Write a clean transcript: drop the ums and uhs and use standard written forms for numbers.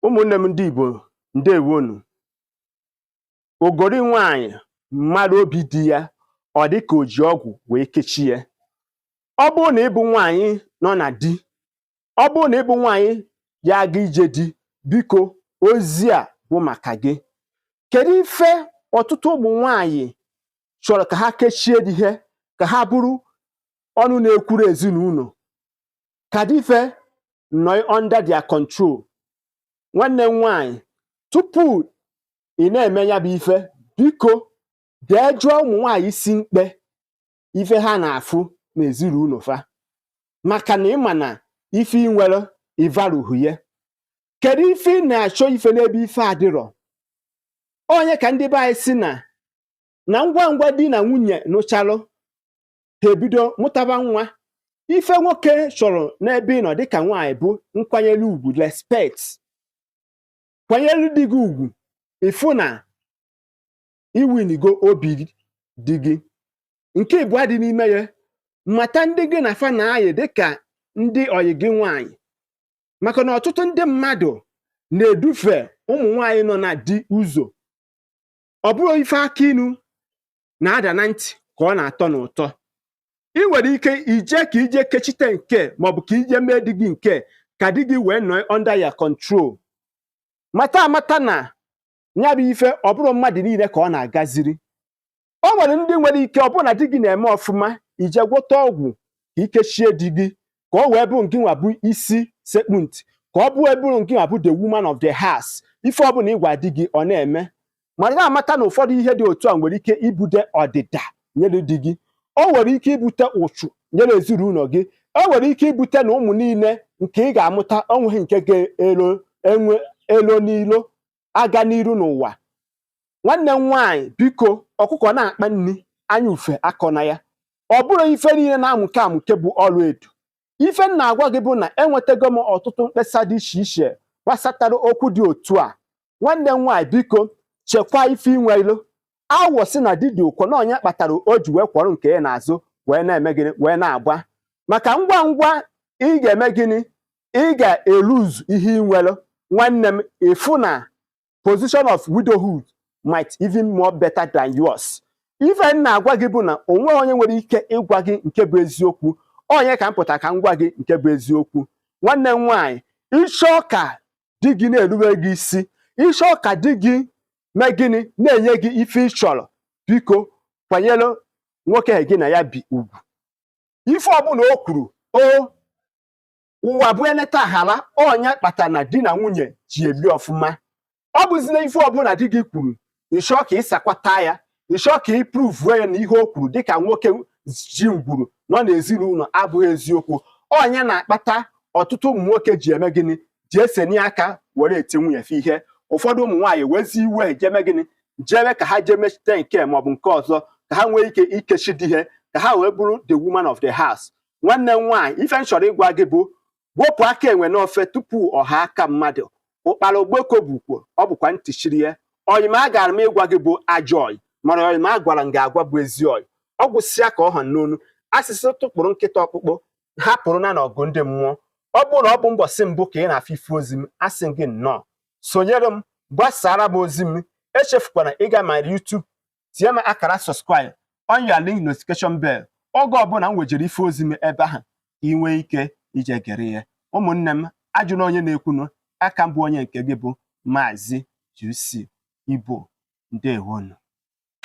Ụmụnne m ndị Igbo ndewonu. Ogori nwaanyị mmadụ obi dị ya ọ dị ka o ji ọgwụ wee kechie ya. Ọ bụrụ na ịbụ nwaanyị nọ na di, ọ bụrụ na ịbụ nwaanyị ya aga ije di, biko ozi a bụ maka gị. Kedu ife ọtụtụ ụmụ nwaanyị chọrọ ka ha kechie di ha, ka ha bụrụ ọnụ na-ekwuru ezinụlọ, ka dị ife nọ under their control? Nwanne m nwaanyị, tupu ị na-eme ya bụ ife, biko jee jụọ ụmụ nwaanyị si mkpe ife ha na-afụ n'ezinụlọ fa, maka na ịma na ife ị nwere ịvaruhu ya. Kedu ife ị na-achọ ife n'ebe ife adịrọ? Onye ka ndị be anyị si na ngwa ngwa di na nwunye nụchalụ, ha ebido mụtaba nwa. Ife nwoke chọrọ n'ebe ị nọ dịka nwaanyị bụ nkwanyere ugwu, respect. Kwanyelu di gị ugwu, ịfụ na iwinigo obi di gị. Nke ịbụọ dị n'ime ya, mata ndị gị na fa na-ayị dịka ndị ọyị gị nwaanyị, maka na ọtụtụ ndị mmadụ na-edufe ụmụ nwaanyị nọ na di ụzọ. Ọ bụrụ ife aka inu na-ada na ntị ka ọ na-atọ n'ụtọ. Ị nwere ike ije ka ije kechite nke maọbụ ka ije mee di gị nke ka di gị wee nọ under your control. Mata amata na ya bụ ife ọ bụrụ mmadụ niile ka ọ na-agaziri. O nwere ndị nwere ike ọ bụrụ na di gị na-eme ọfụma, ije gwọta ọgwụ ka ikechie di gị, ka ọ wee bụrụ nke nwa bụ isi sekpu ntị, ka ọ bụrụ nke nwa bụ the woman of the house. Ife ọ bụla ịgwa di gị ọ na-eme. Mana na-amata na ụfọdụ ihe dị otu a nwere ike ibute ọdịda nyere di gị. O nwere ike ibute ụchụ nyere ezinụlọ gị. O nwere ike ibute na ụmụ niile nke ị ga-amụta onweghị nke ga-elo n'ilo aga n'iru n'ụwa. Nwanne m nwaanyị, biko, ọkụkọ na-akpa nri anya ufe akọ na ya. Ọ bụrụ ife niile na-amụke amụke bụ ọrụ edu. Ife m na-agwa gị bụ na enwetago m ọtụtụ mkpesa dị iche iche gbasatara okwu dị otu a. Nwanne m nwaanyị, biko chekwaa ife inwelo. Awọ si na di dị ụkọ na ọnya kpatara o ji wee kwọrọ nke ya n'azụ wee na-eme gịnị, wee na-agba. Maka ngwa ngwa ị ga-eme gịnị, ị ga-eluzu ihe inwelo. Nwanne m, ịfụ na position of widowhood might even more better than yours. Ife m na-agwa gị bụ na onwe onye nwere ike ịgwa gị nke bụ eziokwu. Onye ka m pụtara ka m gwa gị nke bụ eziokwu. Nwanne m nwaanyị, ịchọọ ka di gị na-erube gị isi, ịchọọ ka di gị mee gịnị, na-enye gị ife ị chọrọ, biko kwanyelu nwoke gị na ya bi ugwu. Ife ọbụla o kwuru, ụwa bụ eleta ghara, onye kpatara na di na nwunye ji ebi ọfụma. Ọ bụzina ife ọbụla di gị kwuru, ịchọọ ka ịsakwata ya, ịchọọ ka ị pruvuo ya na ihe o kwuru dịka nwoke ji ngwuru nọ n'ezinụlọ abụghị eziokwu. Onye na-akpata ọtụtụ ụmụ nwoke ji eme gịnị, ji esenye aka were eti nwunye fe ihe. Ụfọdụ ụmụ nwaanyị wezi iwe jeme gịnị, jeme ka ha jee mechite nke maọbụ nke ọzọ, ka ha nwee ike ikechi di ha, ka ha wee bụrụ the woman of the house. Nwanne m nwaanyị, ife m chọrọ ịgwa gị bụ wepụ aka enwe n'ofe tupu ọha aka mmadụ. Ụkpara ogboko bụkwa ọ bụkwa ntị chiri ya. Ọyị ma agara m ịgwa gị bụ ajọ ọyị, mana ọyị ma agwara m ga-agwa bụ ezi ọyị. Ọ gwụsịa ka ọ ha n'onu. Asịsị tụkpụrụ nkịta ọkpụkpụ hapụrụ na n'ọgụ ndị mmụọ. Ọ bụrụ na ọ bụ mbọsị mbụ ka ị na-afụ ife ozi m, asị gị nnọọ, sonyere m, gbasara m ozi m. Echefukwana ịga ma YouTube, tinye m akara subscribe, on your link notification bell. Oge ọbụla m wejere ife ozi m ebe ahụ, inwe ike ije gere ya. Ụmụnne m, ajụ na onye na-ekwunu, aka mbụ onye nke gị bụ Maazi-UC Igbo. Ndewonu.